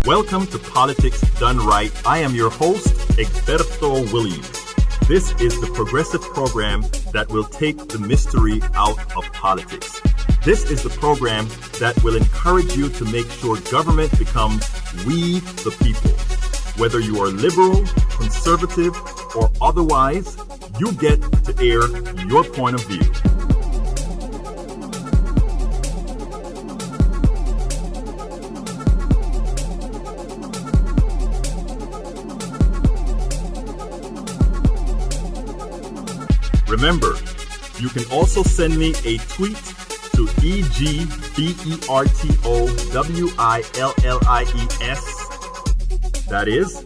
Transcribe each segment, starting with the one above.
Welcome to Politics Done Right. I am your host, Egberto Williams. This is the progressive program that will take the mystery out of politics. This is the program that will encourage you to make sure government becomes we the people. Whether you are liberal, conservative, or otherwise, you get to air your point of view. Remember, you can also send me a tweet to EGBERTOWILLIES. That is,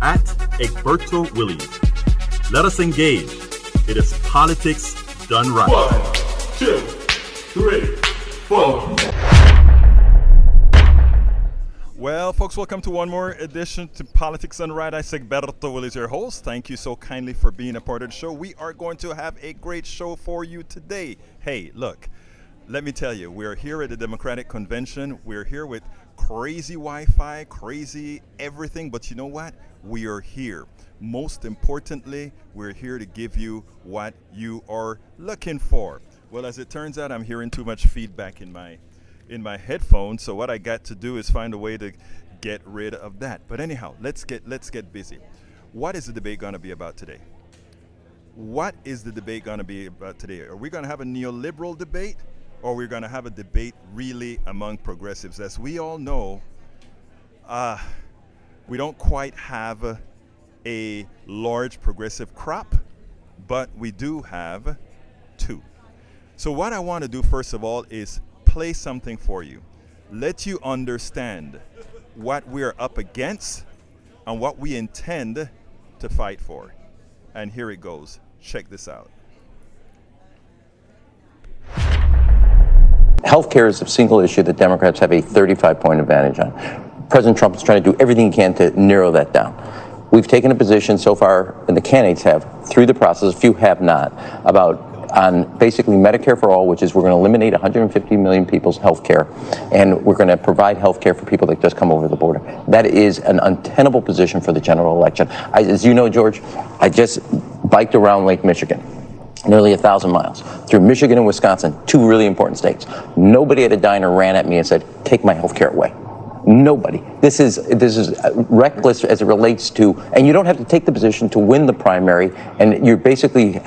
at Egberto Williams. Let us engage. It is politics done right. 1, 2, 3, 4. Well, folks, welcome to one more edition to Politics Done Right. I say Egberto Williams, your host. Thank you so kindly for being a part of the show. We are going to have a great show for you today. Hey, look, let me tell you, we're here at the Democratic Convention. We're here with crazy Wi-Fi, crazy everything, but you know what? We are here. Most importantly, we're here to give you what you are looking for. Well, as it turns out, I'm hearing too much feedback in my headphones, so what I got to do is find a way to get rid of that. But anyhow, let's get busy. What is the debate going to be about today? What is the debate going to be about today? Are we going to have a neoliberal debate, or are we going to have a debate really among progressives? As we all know, we don't quite have a large progressive crop, but we do have two. So what I want to do first of all is play something for you, let you understand what we're up against and what we intend to fight for. And here it goes. Check this out. Healthcare is a single issue that Democrats have a 35-point advantage on. President Trump is trying to do everything he can to narrow that down. We've taken a position so far, and the candidates have, through the process, a few have not, on basically Medicare for all, which is we're going to eliminate 150 million people's health care, and we're going to provide health care for people that just come over the border. That is an untenable position for the general election. As you know, George, I just biked around Lake Michigan, nearly 1,000 miles, through Michigan and Wisconsin, two really important states. Nobody at a diner ran at me and said, take my health care away. Nobody. This is reckless as it relates to, and you don't have to take the position to win the primary, and you're basically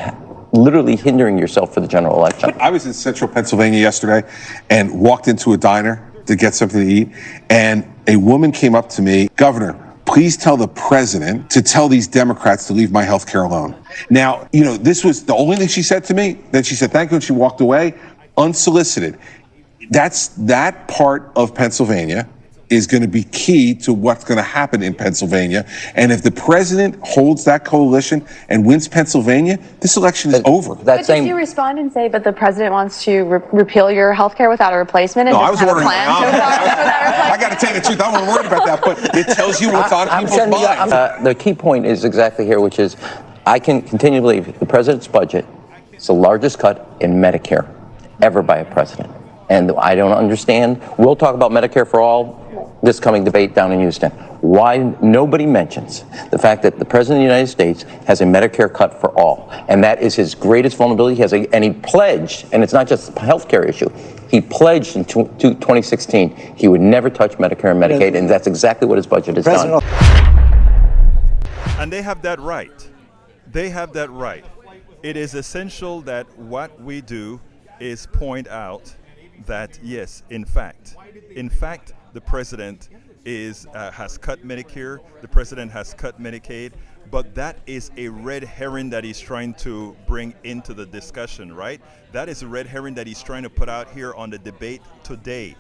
literally hindering yourself for the general election. I was in central Pennsylvania yesterday and walked into a diner to get something to eat, and a woman came up to me, Governor, please tell the president to tell these Democrats to leave my health care alone. Now, this was the only thing she said to me. Then she said thank you, and she walked away unsolicited. That part of Pennsylvania is going to be key to what's going to happen in Pennsylvania. And if the president holds that coalition and wins Pennsylvania, this election is over. But did you respond and say, but the president wants to repeal your health care without a replacement? And no, I was ordering I got to tell you the truth. I wasn't worried about that, but it tells you what's on people's minds. The key point is exactly here, which is I can continue to believe the president's budget is the largest cut in Medicare ever by a president. And I don't understand. We'll talk about Medicare for all this coming debate down in Houston. Why nobody mentions the fact that the President of the United States has a Medicare cut for all, and that is his greatest vulnerability. And he pledged, and it's not just a health care issue, he pledged in 2016 he would never touch Medicare and Medicaid, and that's exactly what his budget has done. And they have that right. They have that right. It is essential that what we do is point out that, yes, in fact, the president has cut Medicare, the president has cut Medicaid, but that is a red herring that he's trying to bring into the discussion, right? That is a red herring that he's trying to put out here on the debate today.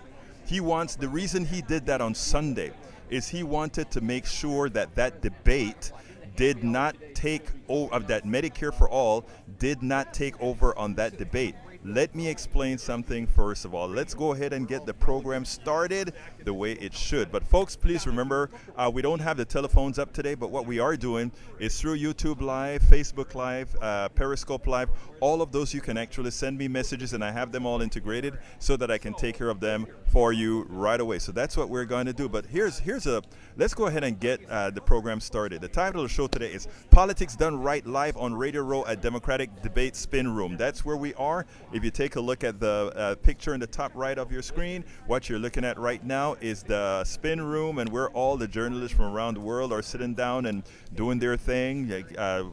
The reason he did that on Sunday is he wanted to make sure that debate did not take over, that Medicare for all did not take over on that debate. Let me explain something first of all. Let's go ahead and get the program started the way it should. But folks, please remember, we don't have the telephones up today, but what we are doing is through YouTube Live, Facebook Live, Periscope Live, all of those you can actually send me messages, and I have them all integrated so that I can take care of them for you right away. So that's what we're going to do. But let's go ahead and get the program started. The title of the show today is Politics Done Right, live on Radio Row at Democratic Debate Spin Room. That's where we are. If you take a look at the picture in the top right of your screen, what you're looking at right now is the spin room, and where all the journalists from around the world are sitting down and doing their thing.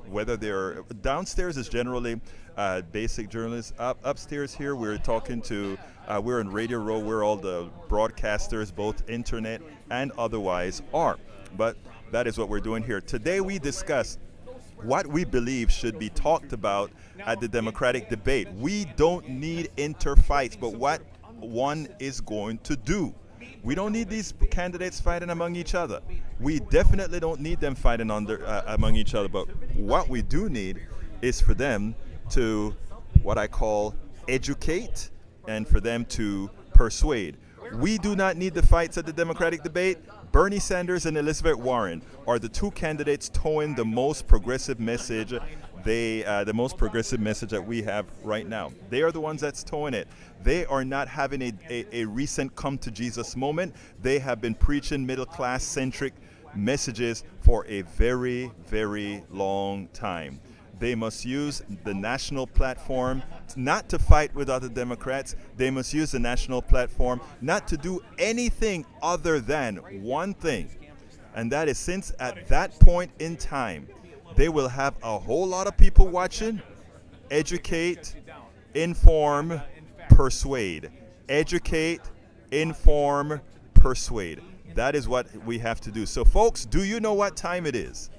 Whether they're downstairs is generally basic journalists. Upstairs here, we're talking to, we're in Radio Row, where all the broadcasters, both internet and otherwise, are. But that is what we're doing here. Today we discuss what we believe should be talked about at the Democratic debate. We don't need interfights, but what one is going to do. We don't need these candidates fighting among each other. We definitely don't need them fighting among each other, but what we do need is for them to, what I call, educate, and for them to persuade. We do not need the fights at the Democratic debate. Bernie Sanders and Elizabeth Warren are the two candidates towing the most progressive message. The most progressive message that we have right now. They are the ones that's towing it. They are not having a recent come to Jesus moment. They have been preaching middle class centric messages for a very, very long time. They must use the national platform not to fight with other Democrats. They must use the national platform not to do anything other than one thing. And that is, since at that point in time, they will have a whole lot of people watching. Educate, inform, persuade. Educate, inform, persuade. That is what we have to do. So folks, do you know what time it is?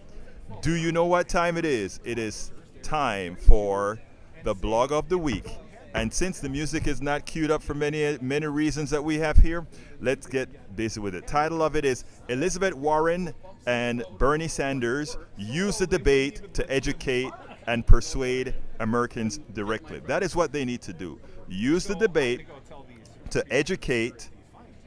Do you know what time it is? It is time for the blog of the week. And since the music is not queued up for many reasons that we have here, let's get busy with it. Title of it is Elizabeth Warren and Bernie Sanders use the debate to educate and persuade Americans directly. That is what they need to do. Use the debate to educate,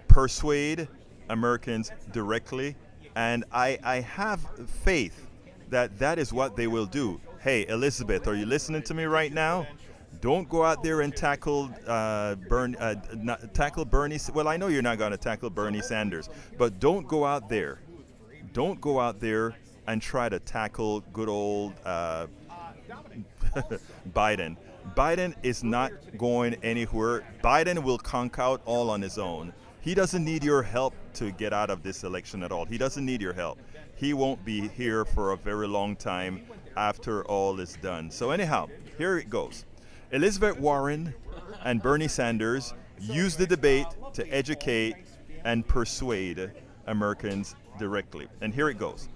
persuade Americans directly. And I have faith that that is what they will do. Hey, Elizabeth, are you listening to me right now? Don't go out there and tackle Bernie. Well, I know you're not going to tackle Bernie Sanders, but don't go out there. Don't go out there and try to tackle good old Biden. Biden is not going anywhere. Biden will conk out all on his own. He doesn't need your help to get out of this election at all. He doesn't need your help. He won't be here for a very long time after all is done. So anyhow, here it goes. Elizabeth Warren and Bernie Sanders use the debate to educate and persuade Americans directly. And here it goes.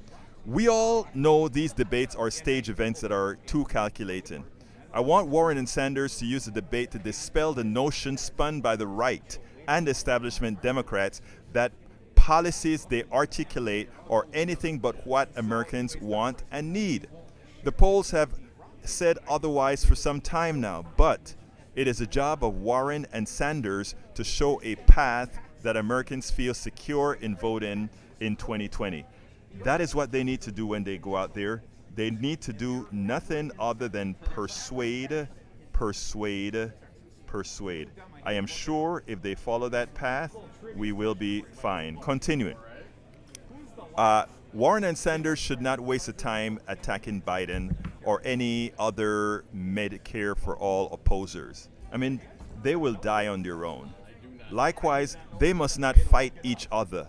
We all know these debates are stage events that are too calculating. I want Warren and Sanders to use the debate to dispel the notion spun by the right and establishment Democrats that policies they articulate are anything but what Americans want and need. The polls have said otherwise for some time now, but it is the job of Warren and Sanders to show a path that Americans feel secure in voting in 2020. That is what they need to do when they go out there. They need to do nothing other than persuade, persuade, persuade. I am sure if they follow that path, we will be fine. Continuing. Warren and Sanders should not waste the time attacking Biden or any other Medicare for all opposers. I mean, they will die on their own. Likewise, they must not fight each other.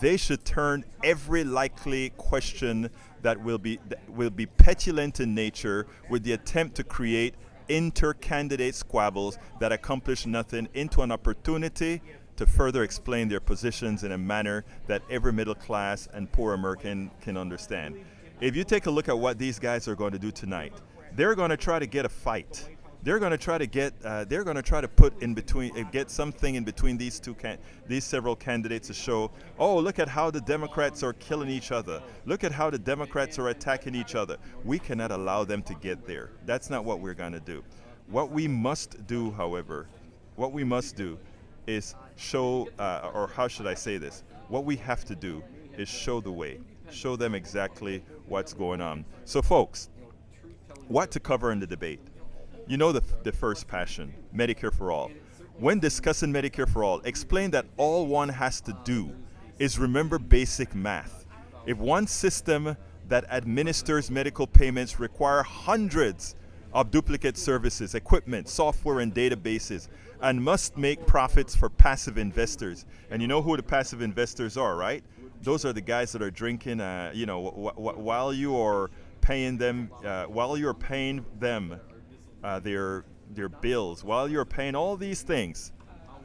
They should turn every likely question that will be petulant in nature with the attempt to create inter-candidate squabbles that accomplish nothing into an opportunity to further explain their positions in a manner that every middle class and poor American can understand. If you take a look at what these guys are going to do tonight, they're going to try to get a fight. They're going to try to get. They're going to try to put in between, get something in between these several candidates to show. Oh, look at how the Democrats are killing each other. Look at how the Democrats are attacking each other. We cannot allow them to get there. That's not what we're going to do. What we must do, however, is show, or how should I say this? What we have to do is show the way, show them exactly what's going on. So, folks, what to cover in the debate? You know the first passion, Medicare for all. When discussing Medicare for all, explain that all one has to do is remember basic math. If one system that administers medical payments require hundreds of duplicate services, equipment, software, and databases, and must make profits for passive investors. And you know who the passive investors are, right? Those are the guys that are drinking, while you are paying them, their bills, while you're paying all these things.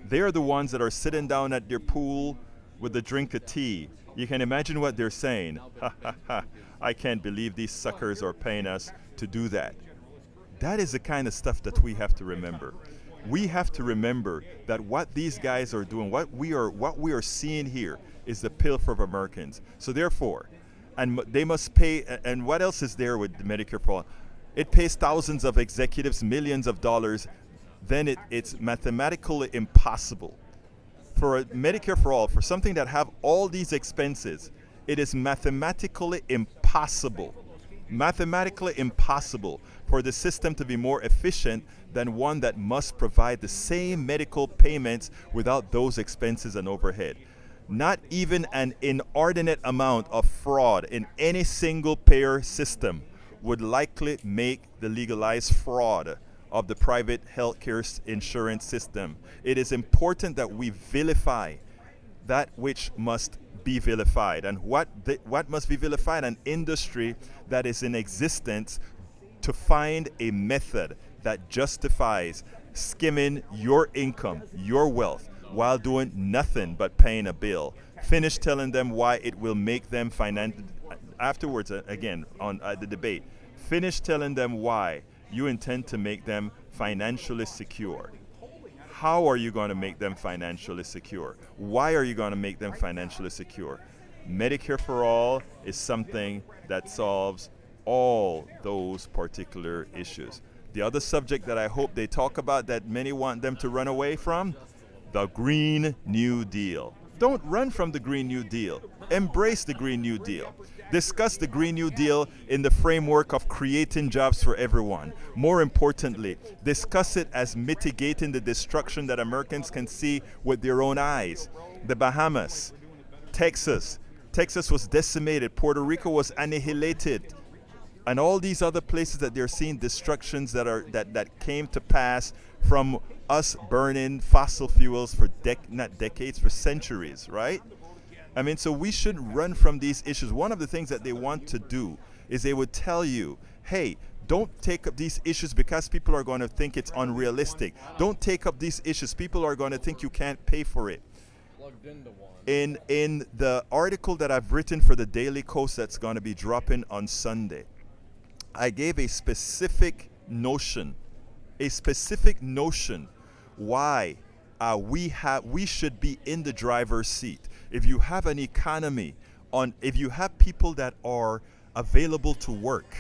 They're the ones that are sitting down at their pool with a drink of tea. You can imagine what they're saying. Ha ha ha, I can't believe these suckers are paying us to do that. That is the kind of stuff that we have to remember. We have to remember that what these guys are doing, what we are seeing here, is the pilfer of Americans. So therefore, and they must pay. And what else is there with Medicare for all? It pays thousands of executives millions of dollars. Then it's mathematically impossible for a Medicare for all, for something that have all these expenses. It is mathematically impossible for the system to be more efficient than one that must provide the same medical payments without those expenses and overhead. Not even an inordinate amount of fraud in any single payer system would likely make the legalized fraud of the private healthcare insurance system. It is important that we vilify that which must be vilified. And what must be vilified? An industry that is in existence to find a method that justifies skimming your income, your wealth, while doing nothing but paying a bill. Finish telling them why it will make them afterwards, again, on the debate. Finish telling them why you intend to make them financially secure. How are you going to make them financially secure? Why are you going to make them financially secure? Medicare for all is something that solves all those particular issues. The other subject that I hope they talk about that many want them to run away from, the Green New Deal. Don't run from the Green New Deal. Embrace the Green New Deal. Discuss the Green New Deal in the framework of creating jobs for everyone. More importantly, discuss it as mitigating the destruction that Americans can see with their own eyes. The Bahamas, Texas was decimated. Puerto Rico was annihilated. And all these other places that they're seeing destructions that came to pass from us burning fossil fuels for not decades, for centuries, right? I mean, so we shouldn't run from these issues. One of the things that they want to do is they would tell you, hey, don't take up these issues because people are going to think it's unrealistic. Don't take up these issues. People are going to think you can't pay for it. In the article that I've written for the Daily Coast that's going to be dropping on Sunday, I gave a specific notion why we should be in the driver's seat. If you have an economy, if you have people that are available to work,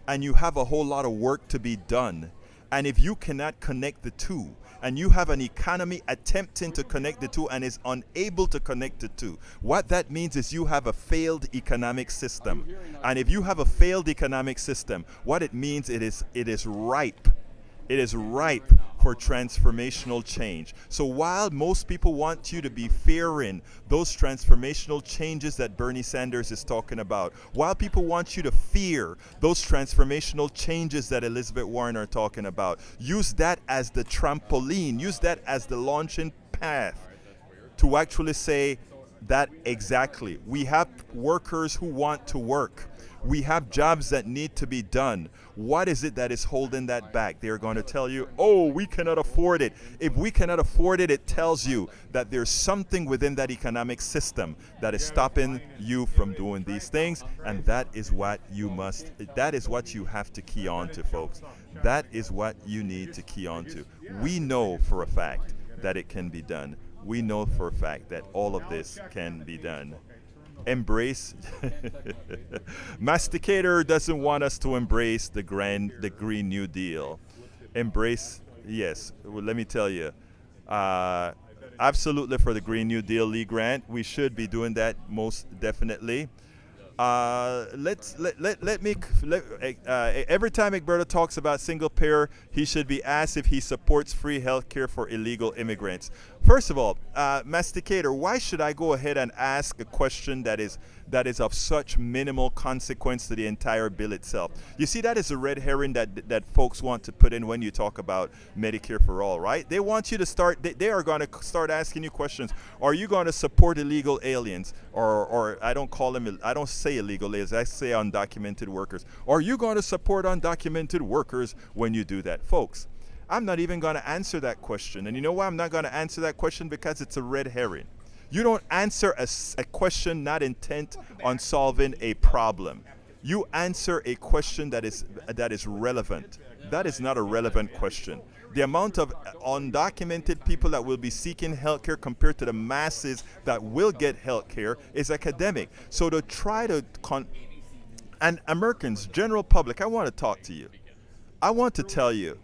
and you have a whole lot of work to be done, and if you cannot connect the two, and you have an economy attempting to connect the two and is unable to connect the two, what that means is you have a failed economic system. And if you have a failed economic system, what it means it is ripe. It is ripe for transformational change. So while most people want you to be fearing those transformational changes that Bernie Sanders is talking about, while people want you to fear those transformational changes that Elizabeth Warren are talking about, use that as the trampoline, use that as the launching path to actually say that exactly. We have workers who want to work. We have jobs that need to be done. What is it that is holding that back? They're going to tell you, oh, we cannot afford it. If we cannot afford it, it tells you that there's something within that economic system that is stopping you from doing these things. And that is what you have to key on to, folks. That is what you need to key on to. We know for a fact that it can be done. We know for a fact that all of this can be done. Embrace. Masticator doesn't want us to embrace the Green New Deal. Embrace, yes. Well, let me tell you, absolutely for the Green New Deal, Lee Grant. We should be doing that most definitely. Every time Egberto talks about single payer, he should be asked if he supports free health care for illegal immigrants. First of all, Masticator, why should I go ahead and ask a question that is of such minimal consequence to the entire bill itself? You see, that is a red herring that folks want to put in when you talk about Medicare for all, right? They want you to start, they are going to start asking you questions. Are you going to support illegal aliens? Or I don't call them, I don't say illegal aliens, I say undocumented workers. Are you going to support undocumented workers when you do that? Folks, I'm not even going to answer that question. And you know why I'm not going to answer that question? Because it's a red herring. You don't answer a question not intent on solving a problem. You answer a question that is relevant. That is not a relevant question. The amount of undocumented people that will be seeking health care compared to the masses that will get health care is academic. So to try to and Americans, general public, I want to talk to you. I want to tell you,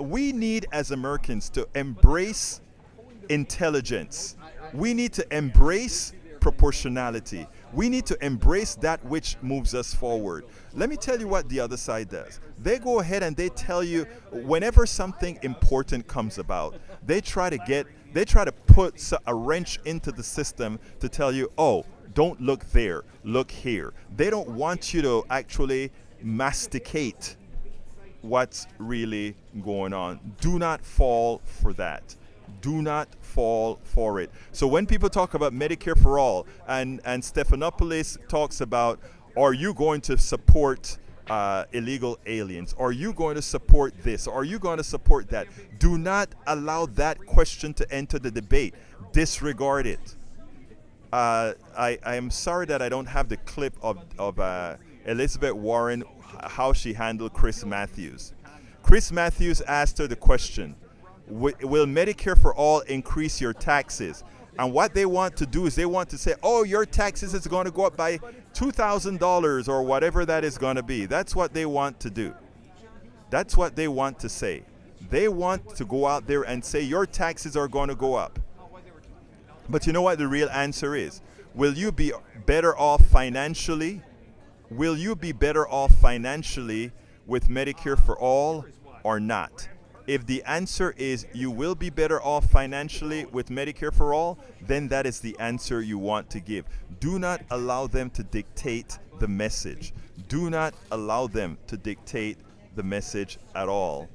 we need as Americans to embrace intelligence. We need to embrace proportionality. We need to embrace that which moves us forward. Let me tell you what the other side does. They go ahead and they tell you whenever something important comes about, they try to put a wrench into the system to tell you, oh, don't look there, look here. They don't want you to actually masticate what's really going on. Do not fall for that. Do not fall for it. So when people talk about Medicare for all, and Stephanopoulos talks about, are you going to support illegal aliens? Are you going to support this? Are you going to support that? Do not allow that question to enter the debate. Disregard it. I am sorry that I don't have the clip of Elizabeth Warren, how she handled Chris Matthews. Chris Matthews asked her the question, will Medicare for all increase your taxes? And what they want to do is they want to say, oh, your taxes is going to go up by $2,000 or whatever that is going to be. That's what they want to do. That's what they want to say. They want to go out there and say your taxes are going to go up. But you know what the real answer is? Will you be better off financially? Will you be better off financially with Medicare for all or not? If the answer is you will be better off financially with Medicare for all, then that is the answer you want to give. Do not allow them to dictate the message. Do not allow them to dictate the message at all.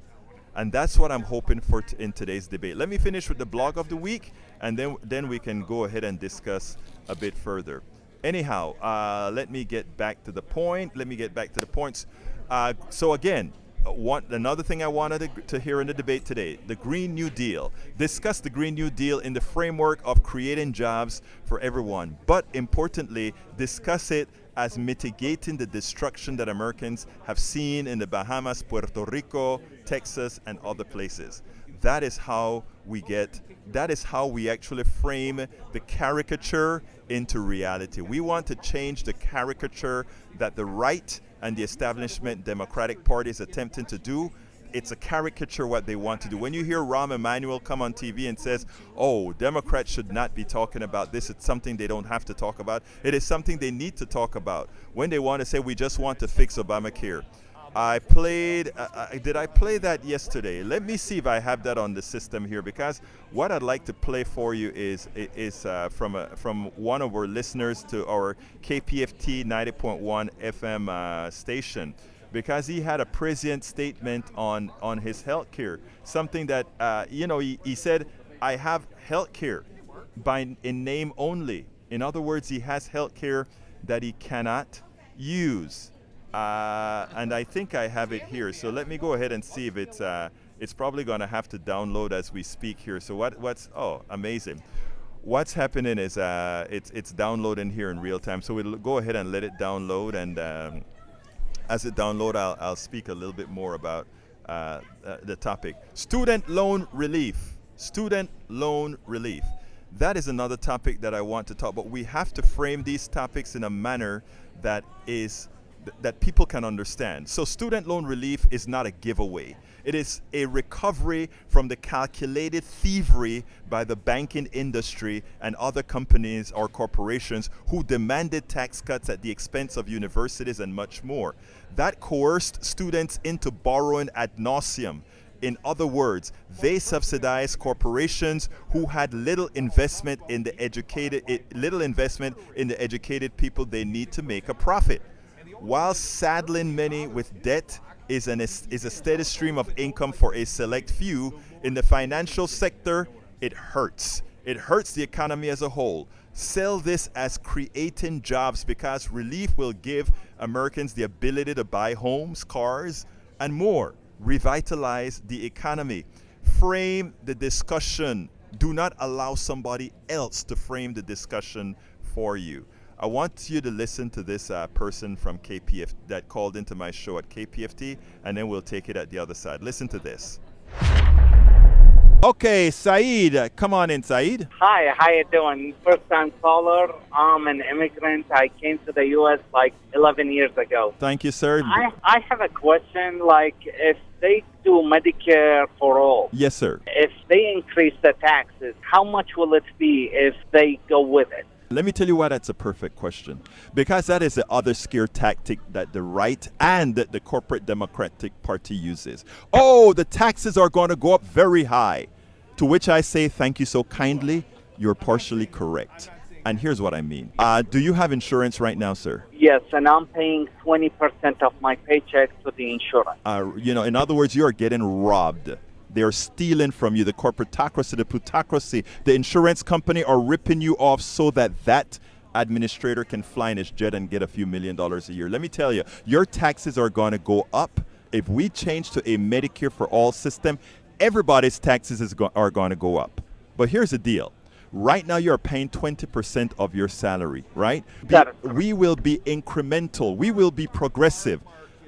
And that's what I'm hoping for in today's debate. Let me finish with the blog of the week, and then we can go ahead and discuss a bit further. Anyhow, let me get back to the point. Let me get back to the points. So again, another thing I wanted to hear in the debate today, the Green New Deal. Discuss the Green New Deal in the framework of creating jobs for everyone. But importantly, discuss it as mitigating the destruction that Americans have seen in the Bahamas, Puerto Rico, Texas, and other places. That is how we actually frame the caricature into reality. We want to change the caricature that the right and the establishment Democratic Party is attempting to do. It's a caricature what they want to do. When you hear Rahm Emanuel come on TV and says, oh, Democrats should not be talking about this, it's something they don't have to talk about. It is something they need to talk about. When they want to say, we just want to fix Obamacare. Did I play that yesterday? Let me see if I have that on the system here, because what I'd like to play for you is from one of our listeners to our KPFT 90.1 FM station, because he had a prescient statement on his health care, something that he said, I have health care in name only. In other words, he has health care that he cannot use. And I think I have it here. So let me go ahead and see if it's probably going to have to download as we speak here. So amazing. What's happening is it's downloading here in real time. So we'll go ahead and let it download, and as it downloads, I'll speak a little bit more about the topic. Student loan relief. Student loan relief. That is another topic that I want to talk about. We have to frame these topics in a manner that is that people can understand. So student loan relief is not a giveaway. It is a recovery from the calculated thievery by the banking industry and other companies or corporations who demanded tax cuts at the expense of universities and much more. That coerced students into borrowing ad nauseum. In other words, they subsidized corporations who had little investment in the educated people they need to make a profit. While saddling many with debt is a steady stream of income for a select few, in the financial sector, it hurts. It hurts the economy as a whole. Sell this as creating jobs, because relief will give Americans the ability to buy homes, cars, and more. Revitalize the economy. Frame the discussion. Do not allow somebody else to frame the discussion for you. I want you to listen to this person from KPF that called into my show at KPFT, and then we'll take it at the other side. Listen to this. Okay, Saeed, come on in, Saeed. Hi, how you doing? First-time caller. I'm an immigrant. I came to the U.S. like 11 years ago. Thank you, sir. I have a question, like if they do Medicare for all. Yes, sir. If they increase the taxes, how much will it be if they go with it? Let me tell you why that's a perfect question. Because that is the other scare tactic that the right and the corporate Democratic Party uses. Oh, the taxes are going to go up very high. To which I say, thank you so kindly. You're partially correct. And here's what I mean. Do you have insurance right now, sir? Yes, and I'm paying 20% of my paycheck to the insurance. In other words, you are getting robbed. They're stealing from you. The corporatocracy, the plutocracy, the insurance company are ripping you off so that administrator can fly in his jet and get a few $1 million a year. Let me tell you, your taxes are going to go up. If we change to a Medicare for all system, everybody's taxes are going to go up. But here's the deal. Right now, you're paying 20% of your salary, right? We will be incremental. We will be progressive.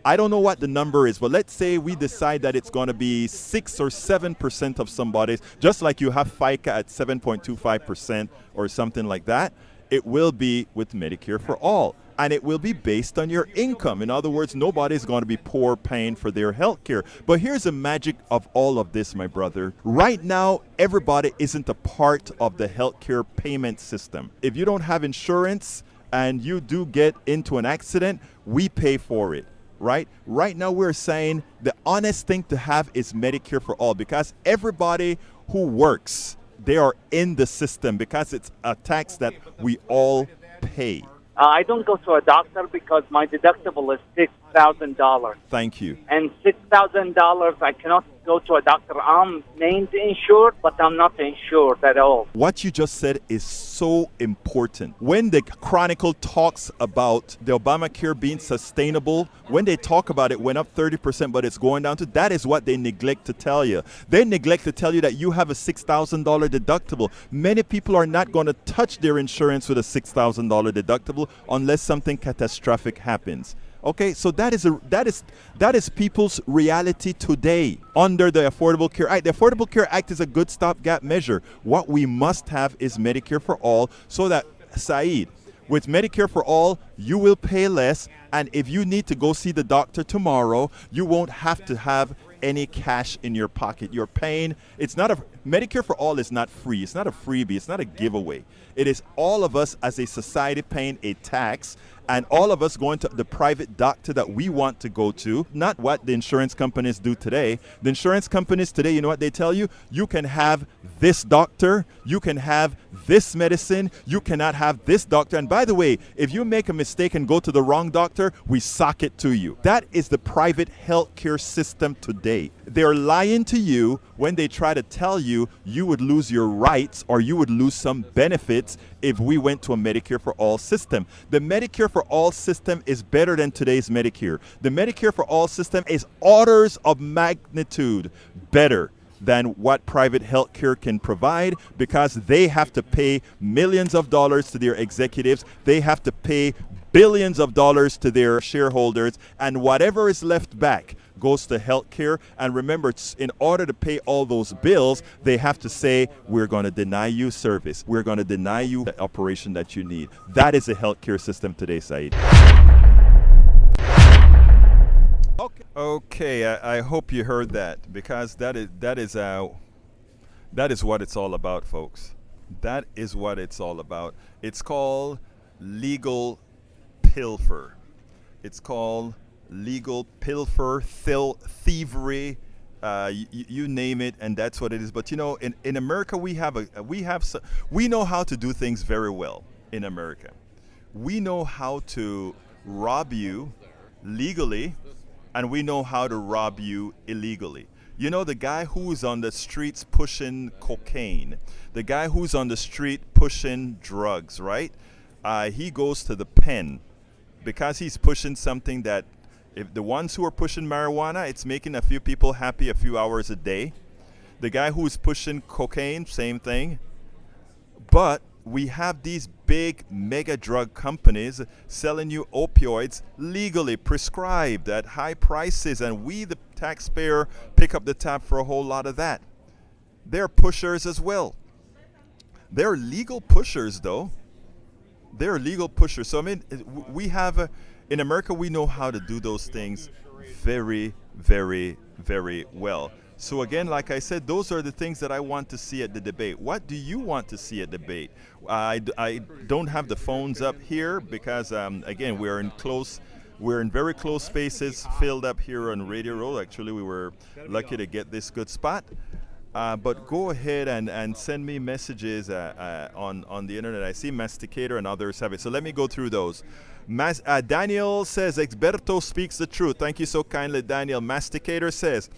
I don't know what the number is, but let's say we decide that it's going to be 6 or 7% of somebody's, just like you have FICA at 7.25% or something like that. It will be with Medicare for all, and it will be based on your income. In other words, nobody's going to be poor paying for their health care. But here's the magic of all of this, my brother. Right now, everybody isn't a part of the health care payment system. If you don't have insurance and you do get into an accident, we pay for it. Right now, we're saying the honest thing to have is Medicare for all, because everybody who works, they are in the system, because it's a tax that we all pay. I don't go to a doctor because my deductible is $6,000. Thank you. And $6,000, I cannot go to a doctor. I'm named insured, but I'm not insured at all. What you just said is so important. When the Chronicle talks about the Obamacare being sustainable, when they talk about it went up 30%, but it's going down to, that is what they neglect to tell you. They neglect to tell you that you have a $6,000 deductible. Many people are not going to touch their insurance with a $6,000 deductible unless something catastrophic happens. Okay, so that is people's reality today under the Affordable Care Act. The Affordable Care Act is a good stopgap measure. What we must have is Medicare for all, so that, Saeed, with Medicare for all, you will pay less, and if you need to go see the doctor tomorrow, you won't have to have any cash in your pocket. You're paying, Medicare for all is not free. It's not a freebie. It's not a giveaway. It is all of us as a society paying a tax, and all of us going to the private doctor that we want to go to, not what the insurance companies do today. The insurance companies today, you know what they tell you? You can have this doctor, you can have this medicine, you cannot have this doctor. And by the way, if you make a mistake and go to the wrong doctor, we sock it to you. That is the private healthcare system today. They're lying to you when they try to tell you you would lose your rights or you would lose some benefits if we went to a Medicare for all system. The Medicare for all system is better than today's Medicare. The Medicare for all system is orders of magnitude better than what private healthcare can provide, because they have to pay millions of dollars to their executives. They have to pay billions of dollars to their shareholders, and whatever is left back goes to healthcare. And remember, in order to pay all those bills, they have to say, we're going to deny you service. We're going to deny you the operation that you need. That is the healthcare system today, Saeed. Okay, I hope you heard that, because that is what it's all about, folks. That is what it's all about. It's called legal pilfer. It's called legal pilfer, thievery. You name it, and that's what it is. But you know, in America, we know how to do things very well. In America, we know how to rob you legally, and we know how to rob you illegally. You know, the guy who's on the streets pushing cocaine, the guy who's on the street pushing drugs, right? He goes to the pen because he's pushing something that, if the ones who are pushing marijuana, it's making a few people happy a few hours a day. The guy who's pushing cocaine, same thing. But we have these big mega drug companies selling you opioids legally, prescribed at high prices, and we, the taxpayer, pick up the tab for a whole lot of that. They're pushers as well. They're legal pushers, though. They're legal pushers. So, I mean, we have, in America, we know how to do those things very, very, very well. So again, like I said, those are the things that I want to see at the debate. What do you want to see at debate? I don't have the phones up here because, again, we're in very close spaces, filled up here on Radio Row. Actually, we were lucky to get this good spot. But go ahead and send me messages on the internet. I see Masticator and others have it. So let me go through those. Daniel says, Egberto speaks the truth. Thank you so kindly, Daniel. Masticator says,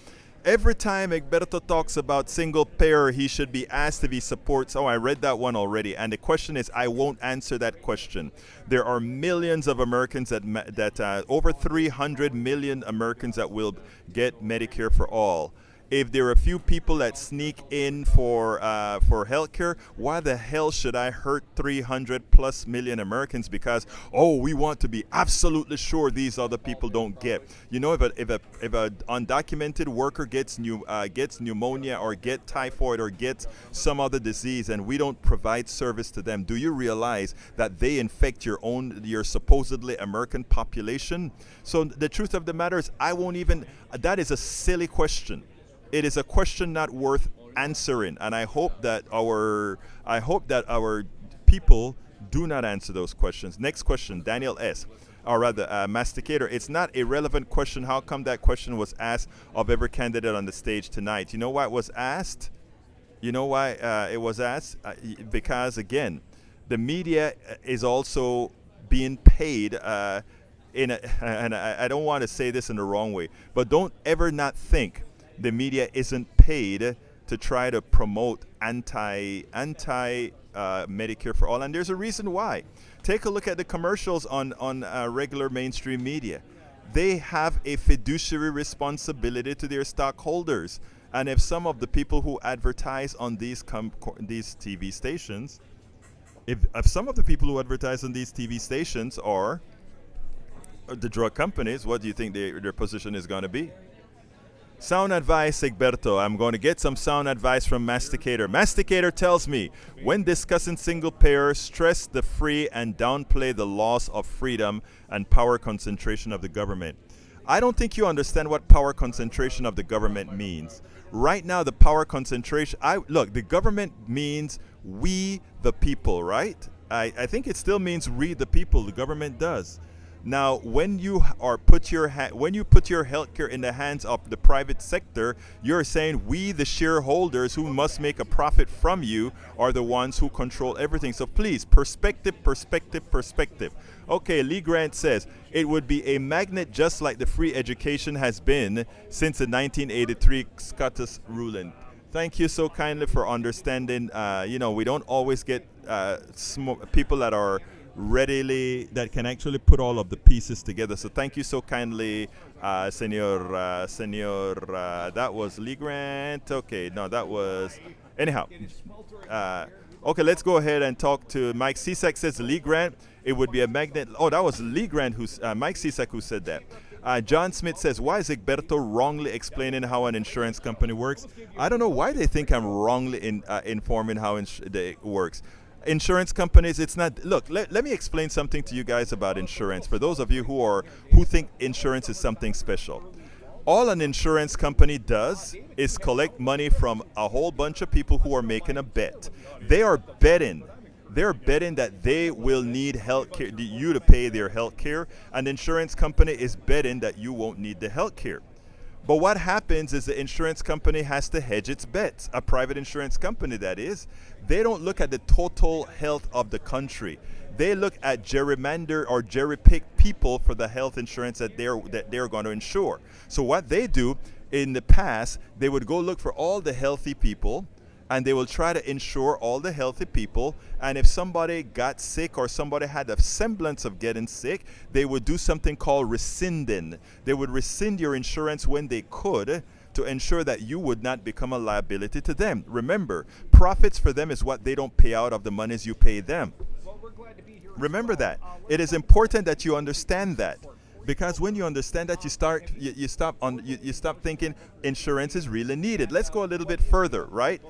every time Egberto talks about single payer, he should be asked if he supports. Oh, I read that one already. And the question is, I won't answer that question. There are millions of Americans that over 300 million Americans that will get Medicare for all. If there are a few people that sneak in for healthcare, why the hell should I hurt 300 plus million Americans? Because, we want to be absolutely sure these other people don't get. You know, if a undocumented worker gets pneumonia or get typhoid or gets some other disease, and we don't provide service to them, do you realize that they infect your supposedly American population? So the truth of the matter is, that is a silly question. It is a question not worth answering, and I hope that our people do not answer those questions. Next question, Daniel S. Or rather, Masticator. It's not a relevant question. How come that question was asked of every candidate on the stage tonight? You know why it was asked? You know why it was asked? Because again, the media is also being paid. And I don't want to say this in the wrong way, but don't ever not think the media isn't paid to try to promote anti Medicare for all, and there's a reason why. Take a look at the commercials on regular mainstream media. They have a fiduciary responsibility to their stockholders, and if some of the people who advertise on these TV stations, if some of the people who advertise on these TV stations are the drug companies, what do you think their position is going to be? Sound advice, Egberto. I'm going to get some sound advice from Masticator. Masticator tells me, when discussing single payer, stress the free and downplay the loss of freedom and power concentration of the government. I don't think you understand what power concentration of the government means. Right now, the power concentration, the government means we the people, right? I think it still means we the people. The government does. Now, when you put your healthcare in the hands of the private sector, you're saying we, the shareholders who must make a profit from you, are the ones who control everything. So please, perspective. Okay, Lee Grant says, it would be a magnet just like the free education has been since the 1983 Scottish ruling. Thank you so kindly for understanding. We don't always get people that are that can actually put all of the pieces together. So thank you so kindly, Senor. That was Lee Grant. Okay, no, that was... Anyhow. Okay, let's go ahead and talk to Mike Cisak. Says Lee Grant, it would be a magnet. Oh, that was Lee Grant, Mike Cisak who said that. John Smith says, why is Egberto wrongly explaining how an insurance company works? I don't know why they think I'm wrongly informing how it works. Insurance companies, it's not. Look, let me explain something to you guys about insurance. For those of you who think insurance is something special, All an insurance company does is collect money from a whole bunch of people who are making a bet. They are betting. They're betting that they will need health care, you to pay their health care. An insurance company is betting that you won't need the health care. But what happens is the insurance company has to hedge its bets. A private insurance company, that is. They don't look at the total health of the country. They look at gerrymander or jerry-pick people for the health insurance that they're going to insure. So what they do in the past, they would go look for all the healthy people, and they will try to insure all the healthy people. And if somebody got sick or somebody had a semblance of getting sick, they would do something called rescinding. They would rescind your insurance when they could to ensure that you would not become a liability to them. Remember, profits for them is what they don't pay out of the monies you pay them. Remember that. It is important that you understand that. Because when you understand that, you stop thinking insurance is really needed. Let's go a little bit further, right?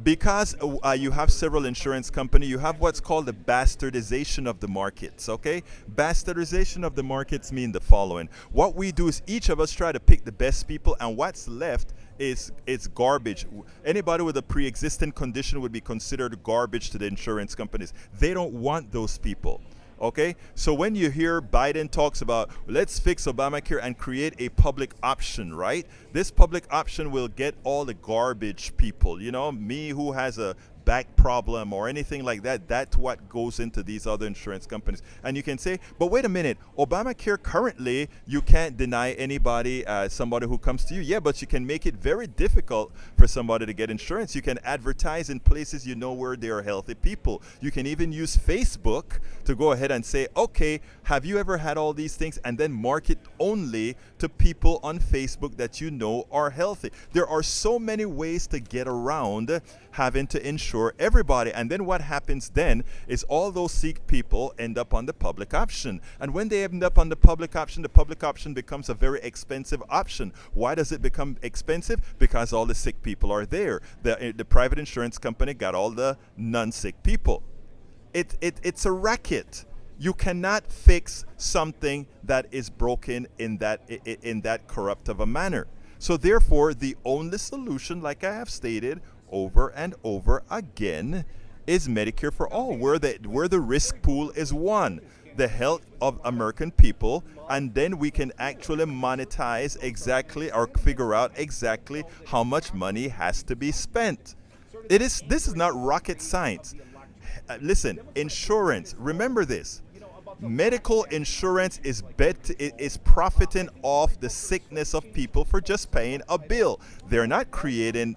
Because you have several insurance companies, you have what's called the bastardization of the markets, okay? Bastardization of the markets mean the following. What we do is each of us try to pick the best people, and what's left is garbage. Anybody with a pre-existing condition would be considered garbage to the insurance companies. They don't want those people. Okay, so when you hear Biden talks about let's fix Obamacare and create a public option, right? This public option will get all the garbage people, you know, me who has a back problem or anything like that. That's what goes into these other insurance companies. And you can say, but wait a minute, Obamacare currently, you can't deny anybody, somebody who comes to you. Yeah, but you can make it very difficult for somebody to get insurance. You can advertise in places you know where there are healthy people. You can even use Facebook to go ahead and say, okay, have you ever had all these things? And then market only to people on Facebook that you know are healthy. There are so many ways to get around having to insure everybody. And then what happens then is all those sick people end up on the public option. And when they end up on the public option becomes a very expensive option. Why does it become expensive? Because all the sick people are there. The private insurance company got all the non-sick people. It's a racket. You cannot fix something that is broken in that corrupt of a manner. So therefore, the only solution, like I have stated over and over again, is Medicare for all, where the risk pool is one, the health of American people, and then we can actually monetize exactly or figure out exactly how much money has to be spent. This is not rocket science. Listen, insurance, remember this. Medical insurance is profiting off the sickness of people for just paying a bill. They're not creating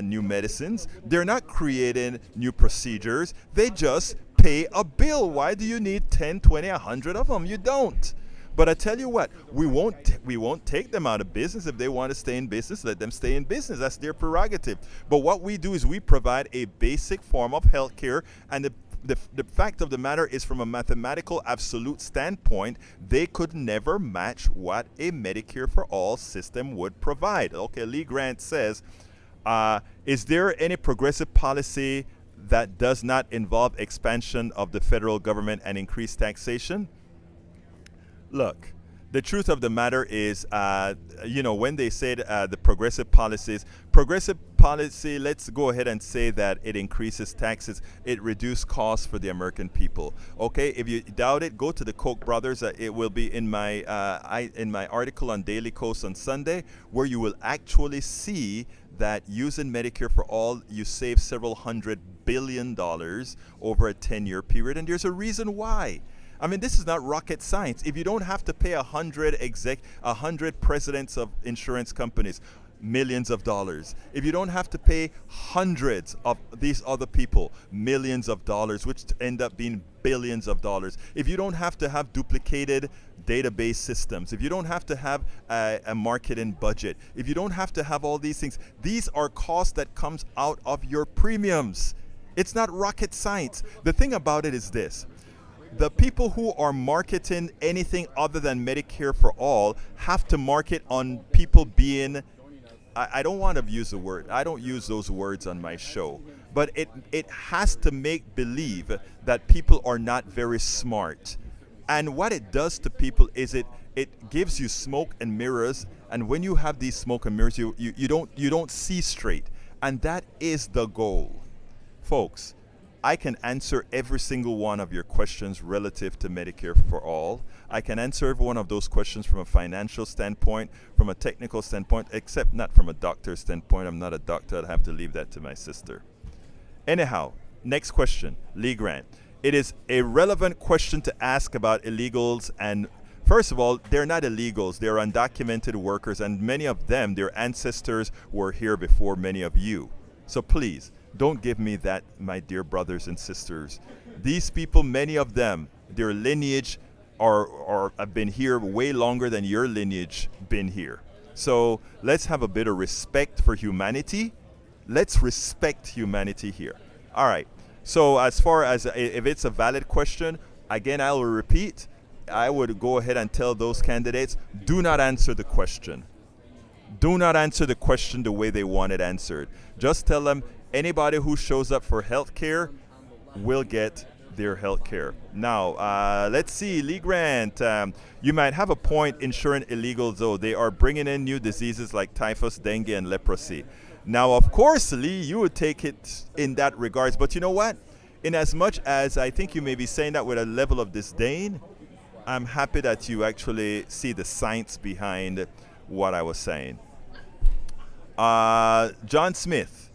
new medicines. They're not creating new procedures. They just pay a bill. Why do you need 10, 20, 100 of them? You don't. But I tell you what, we won't take them out of business. If they want to stay in business, let them stay in business. That's their prerogative. But what we do is we provide a basic form of health care, and the fact of the matter is, from a mathematical absolute standpoint, they could never match what a Medicare for all system would provide. Okay, Lee Grant says, is there any progressive policy that does not involve expansion of the federal government and increased taxation? Look, the truth of the matter is, when they said the progressive policy, let's go ahead and say that it increases taxes, it reduces costs for the American people. Okay, if you doubt it, go to the Koch brothers. It will be in my article on Daily Kos on Sunday, where you will actually see that using Medicare for all, you save several $100 billion over a 10-year period, and there's a reason why. I mean, this is not rocket science. If you don't have to pay 100 presidents of insurance companies millions of dollars, if you don't have to pay hundreds of these other people millions of dollars, which end up being billions of dollars, if you don't have to have duplicated database systems, if you don't have to have a marketing budget, if you don't have to have all these things, these are costs that comes out of your premiums. It's not rocket science. The thing about it is this. The people who are marketing anything other than Medicare for all have to market on people being, I don't want to use the word, I don't use those words on my show, but it has to make believe that people are not very smart. And what it does to people is it gives you smoke and mirrors And when you have these smoke and mirrors, you don't see straight. And that is the goal. Folks, I can answer every single one of your questions relative to Medicare for all. I can answer every one of those questions from a financial standpoint, from a technical standpoint, except not from a doctor's standpoint. I'm not a doctor. I'd have to leave that to my sister. Anyhow, next question, Lee Grant. It is a relevant question to ask about illegals. And first of all, they're not illegals. They're undocumented workers, and many of them, their ancestors were here before many of you. So please, don't give me that, my dear brothers and sisters. These people, many of them, their lineage have been here way longer than your lineage been here. So let's have a bit of respect for humanity. Let's respect humanity here. All right. So as far as if it's a valid question, again, I will repeat, I would go ahead and tell those candidates, do not answer the question. Do not answer the question the way they want it answered. Just tell them anybody who shows up for health care will get their health care. Now, let's see, Lee Grant, you might have a point insuring illegals, though. They are bringing in new diseases like typhus, dengue, and leprosy. Now, of course, Lee, you would take it in that regards. But you know what? In as much as I think you may be saying that with a level of disdain, I'm happy that you actually see the science behind what I was saying. John Smith,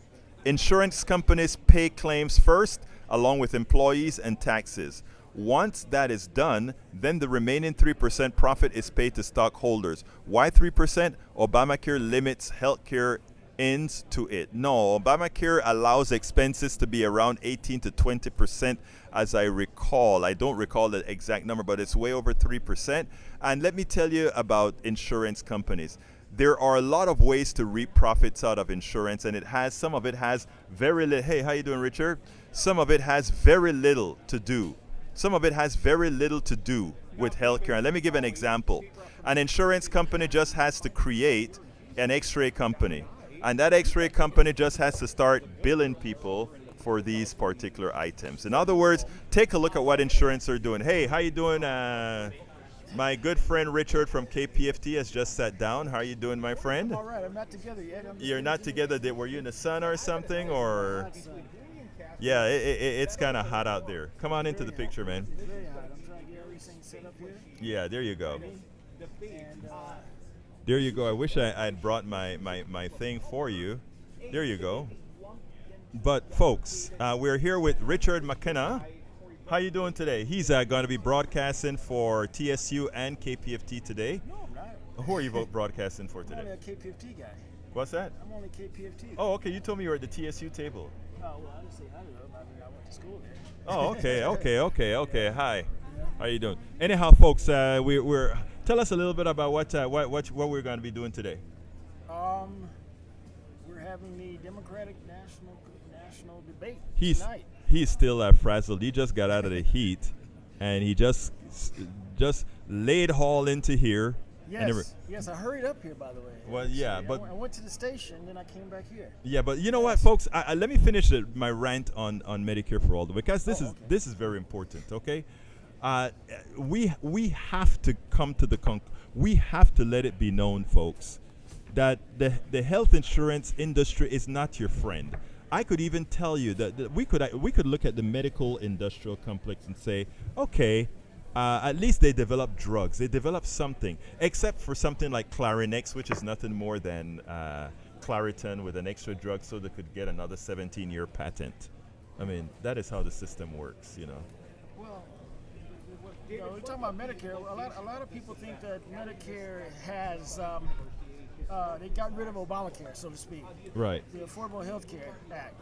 insurance companies pay claims first, along with employees and taxes. Once that is done, then the remaining 3% profit is paid to stockholders. Why 3%? Obamacare limits healthcare ends to it. No, Obamacare allows expenses to be around 18 to 20%, as I recall. I don't recall the exact number, but it's way over 3%. And let me tell you about insurance companies. There are a lot of ways to reap profits out of insurance, and some of it has very little. Hey, how you doing, Richard? Some of it has very little to do. Some of it has very little to do with healthcare. And let me give an example. An insurance company just has to create an X-ray company. And that X-ray company just has to start billing people for these particular items. In other words, take a look at what insurance are doing. Hey, how you doing? My good friend Richard from KPFT has just sat down. How are you doing, my friend? All right, I'm not together yet. You're not together. Were you in the sun or something? Or yeah, it's kind of hot out there. Come on into the picture, man. Very hot. I'm trying to get everything set up here. Yeah, there you go. And There you go. I wish I'd brought my thing for you. There you go. But folks, we're here with Richard McKenna. How you doing today? He's going to be broadcasting for TSU and KPFT today. no, I'm not. Who are you broadcasting for I'm today? only a KPFT guy. What's that? I'm only KPFT. Oh, okay. You told me you were at the TSU table. Oh, well, I didn't say none of them. I mean, I went to school there. Oh, okay. Hi. How you doing? Anyhow, folks, we're tell us a little bit about what we're going to be doing today. We're having the Democratic national debate tonight. He's still frazzled. He just got out of the heat, and he just laid haul into here. Yes, I hurried up here, by the way. Well, yeah, Actually, but I went to the station, then I came back here. yeah, but you know what, folks? Let me finish my rant on Medicare for all, because this is very important. Okay, we have to come to we have to let it be known, folks, that the health insurance industry is not your friend. I could even tell you that we could look at the medical industrial complex and say, okay, at least they develop drugs. They develop something, except for something like Clarinex, which is nothing more than Claritin with an extra drug so they could get another 17-year patent. I mean, that is how the system works, you know. Well, we're talking about Medicare. A lot of people think that Medicare has they got rid of Obamacare, so to speak. Right. The Affordable Health Care Act.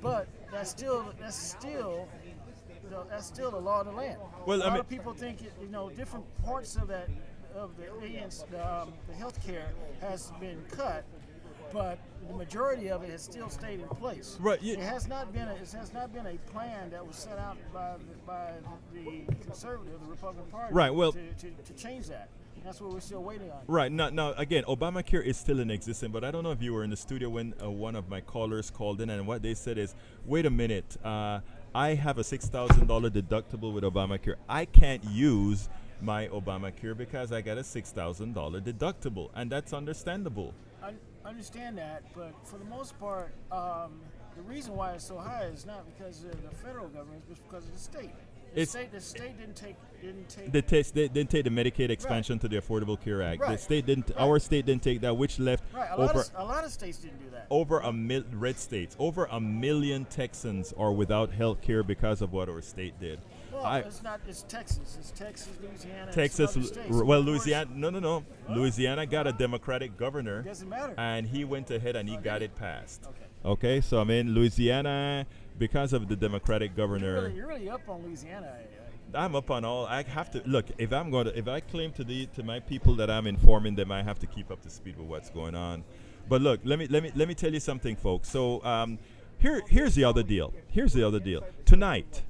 But that's still the law of the land. Well, a lot of people think different parts of the health care has been cut, but the majority of it has still stayed in place. Right. It has not been a plan that was set out by the conservative, the Republican Party. Right, well, to change that. That's what we're still waiting on. Right. Now, again, Obamacare is still in existence, but I don't know if you were in the studio when one of my callers called in, and what they said is, wait a minute, I have a $6,000 deductible with Obamacare. I can't use my Obamacare because I got a $6,000 deductible, and that's understandable. I understand that, but for the most part, the reason why it's so high is not because of the federal government, it's because of the state. The state didn't take They didn't take the Medicaid expansion to the Affordable Care Act. Right. The state didn't. Right. Our state didn't take that, which left right. over A lot of states didn't do that. over red states. Over 1 million Texans are without health care because of what our state did. Well, it's not. It's Texas. It's Texas, Louisiana. Texas, and some other states. well, Of course, Louisiana, no. Louisiana got a Democratic governor, It doesn't matter. and he went ahead and he got it passed. Okay. Okay, so I mean, Louisiana, because of the Democratic governor, You're really up on Louisiana. I'm up on all. I have to look. If I claim to my people that I'm informing them, I have to keep up to speed with what's going on. But look, let me tell you something, folks. So here's the other deal. Tonight,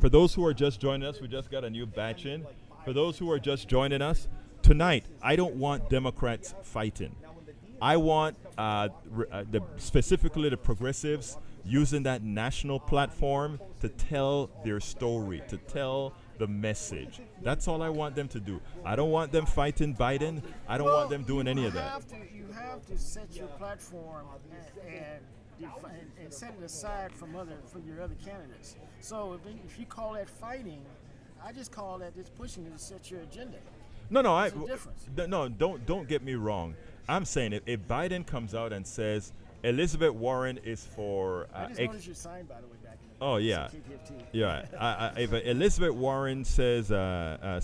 for those who are just joining us, we just got a new batch in. For those who are just joining us, tonight, I don't want Democrats fighting. I want specifically the progressives using that national platform to tell their story, to tell the message. That's all I want them to do. I don't want them fighting Biden. I don't want them doing any of that. You have to set your platform and set it aside from your other candidates. So if you call that fighting, I just call that just pushing it to set your agenda. No, There's a difference. no, don't get me wrong. I'm saying if Biden comes out and says Elizabeth Warren is for I just noticed your sign, by the way, back in the oh yeah, yeah. If Elizabeth Warren says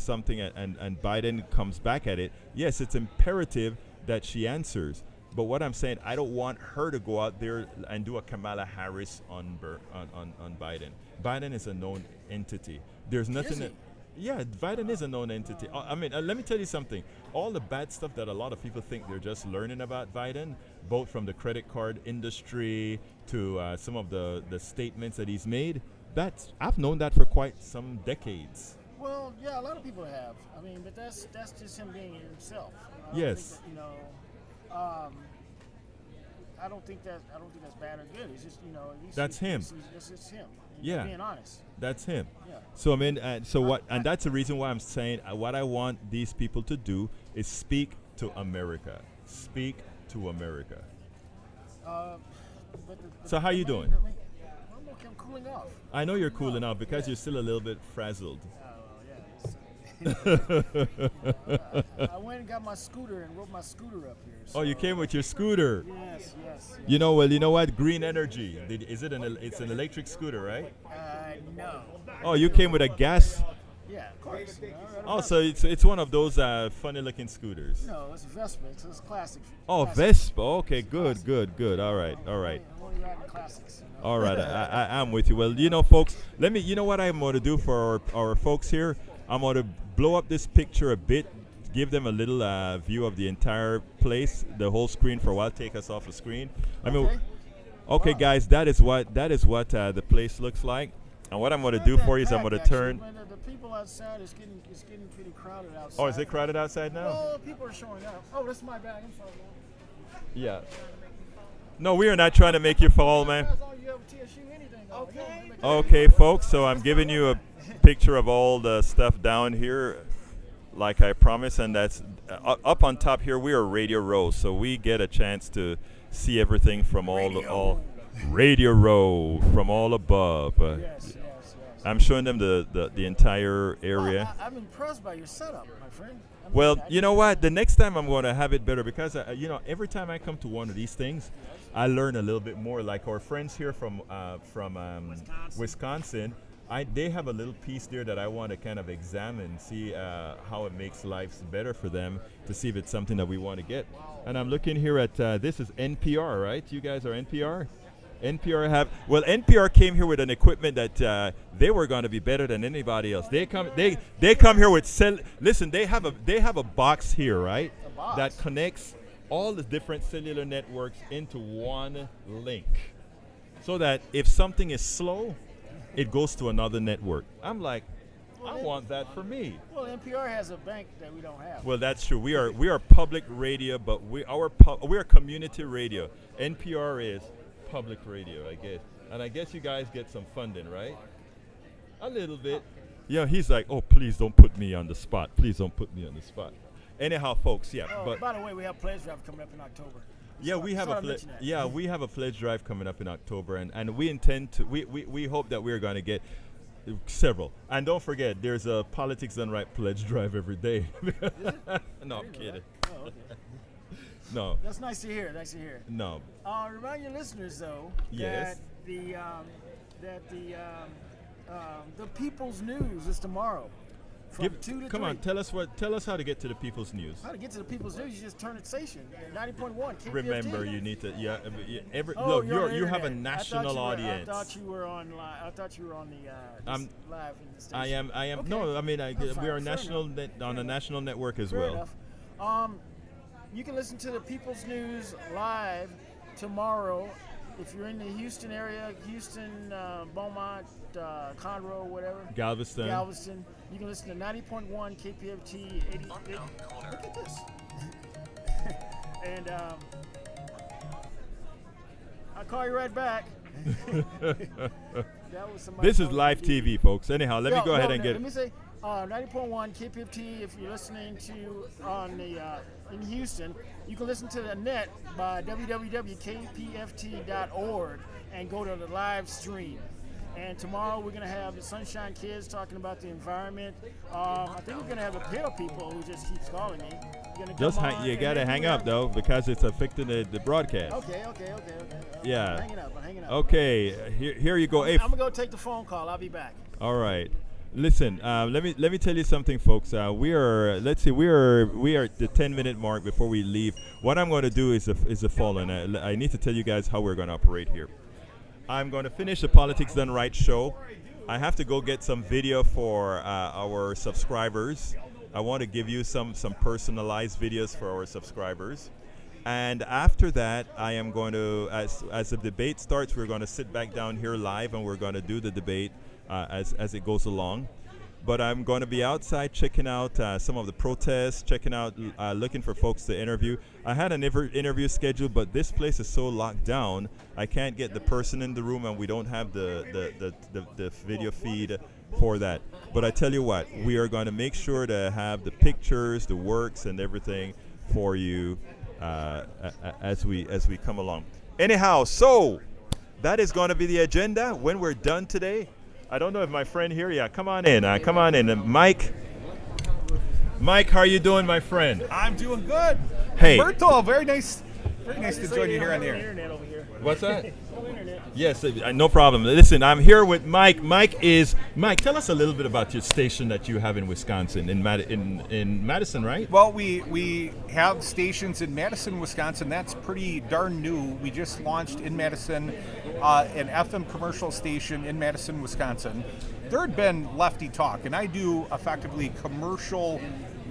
something and Biden comes back at it, yes, it's imperative that she answers. But what I'm saying, I don't want her to go out there and do a Kamala Harris on Biden. Biden is a known entity. There's nothing. Yeah, Biden is a known entity. I mean, let me tell you something. All the bad stuff that a lot of people think they're just learning about Biden, both from the credit card industry to some of the statements that he's made, I've known that for quite some decades. Well, yeah, a lot of people have. I mean, but that's just him being himself. Yes. I don't think that's bad or good. It's just at least That's him. It's just him. Yeah. Being honest. That's him. Yeah. So I mean, and that's the reason why I'm saying what I want these people to do is speak to America. Speak to America. So how you doing? I'm cooling off. I know you're cooling off because you're still a little bit frazzled. I went and got my scooter and rode my scooter up here. So. Oh, you came with your scooter. Yes. You know what? Green Energy. It's an electric scooter, right? No. Oh, you came with a gas. Yeah, of course. Oh, so it's one of those funny-looking scooters. No, it's a Vespa. It's classic. Oh, classic. Vespa. Okay, good. All right. I'm only riding classics. All right, I'm with you. Well, folks, you know what I'm going to do for our folks here? I'm going to blow up this picture a bit, give them a little view of the entire place, the whole screen for a while, take us off the screen. Okay, wow. Guys, that is what the place looks like. And what I'm going to do for you is I'm going to turn. The people outside is getting pretty crowded outside. Oh, is it crowded outside now? Well, people are showing up. Oh, that's my bag. I'm sorry. Yeah. No, we are not trying to make you fall, man. Okay, folks, so I'm giving you a picture of all the stuff down here, like I promised, and that's up on top here. We are Radio Row, so we get a chance to see everything from all Radio Row from all above. Yes. I'm showing them the entire area. Well, I'm impressed by your setup, my friend. Well, you know what? The next time I'm going to have it better because every time I come to one of these things, I learn a little bit more. Like our friends here from Wisconsin. They have a little piece there that I want to kind of examine, see how it makes lives better for them, to see if it's something that we want to get. And I'm looking here at this is NPR, right? You guys are NPR? NPR came here with an equipment that they were going to be better than anybody else. They come here with listen. They have a box here, right? That connects all the different cellular networks into one link, so that if something is slow, it goes to another network. I'm like, I want that for me. Well, NPR has a bank that we don't have. Well, that's true. We are public radio, but we are community radio. NPR is public radio, I guess. And I guess you guys get some funding, right? A little bit. Yeah, he's like, oh, please don't put me on the spot. Please don't put me on the spot. Anyhow, folks, yeah. Oh, by the way, we have pledge drive coming up in October. Yeah, we have we have a pledge drive coming up in October, and we intend to. We hope that we're going to get several. And don't forget, there's a Politics Done Right pledge drive every day. No, I'm kidding. Oh, okay. No. That's nice to hear. Nice to hear. No. Remind your listeners, though, Yes. that the People's News is tomorrow. From 2 to 3. Come on, tell us how to get to the People's News. How to get to the People's News? You just turn the station. 90.1. KPFT. Remember, you need to. Yeah. Oh, Look, you're you have a internet. national audience. I thought you were on live. I thought you were on the live in the station. I am. Okay. No, I mean, we are Fair on a national network as Fair well. enough. You can listen to the People's News live tomorrow if you're in the Houston area, Houston, Beaumont, Conroe, whatever. Galveston. You can listen to 90.1 KPFT 80. Look at this. And I'll call you right back. That was somebody. This is live TV, folks. Anyhow, let me go ahead and get. Let me say 90.1 KPFT. If you're listening to on the in Houston, you can listen to the net by www.kpft.org and go to the live stream. And tomorrow we're going to have the Sunshine Kids talking about the environment. I think we're going to have a pair of people who just keeps calling me. You got to hang up, though, because it's affecting the broadcast. Okay. Yeah. I'm hanging up. Okay, here you go. I'm going to go take the phone call. I'll be back. All right. Listen, let me tell you something, folks. We are at the 10-minute mark before we leave. What I'm going to do is the following. I need to tell you guys how we're going to operate here. I'm going to finish the Politics Done Right show. I have to go get some video for our subscribers. I want to give you some personalized videos for our subscribers. And after that, I am going to, as the debate starts, we're going to sit back down here live and we're going to do the debate as it goes along. But I'm going to be outside checking out some of the protests, checking out, looking for folks to interview. I had an interview scheduled, but this place is so locked down, I can't get the person in the room, and we don't have the video feed for that. But I tell you what, we are going to make sure to have the pictures, the works, and everything for you as we come along. Anyhow, so that is going to be the agenda when we're done today. I don't know if my friend here, come on in. Mike, how are you doing, my friend? I'm doing good. Hey. Berto, very nice to join you here on the air. What's that? Yes, no problem. Listen, I'm here with Mike. Mike, tell us a little bit about your station that you have in Wisconsin, in Madison, right? Well, we have stations in Madison, Wisconsin. That's pretty darn new. We just launched in Madison an FM commercial station in Madison, Wisconsin. There had been lefty talk, and I do effectively commercial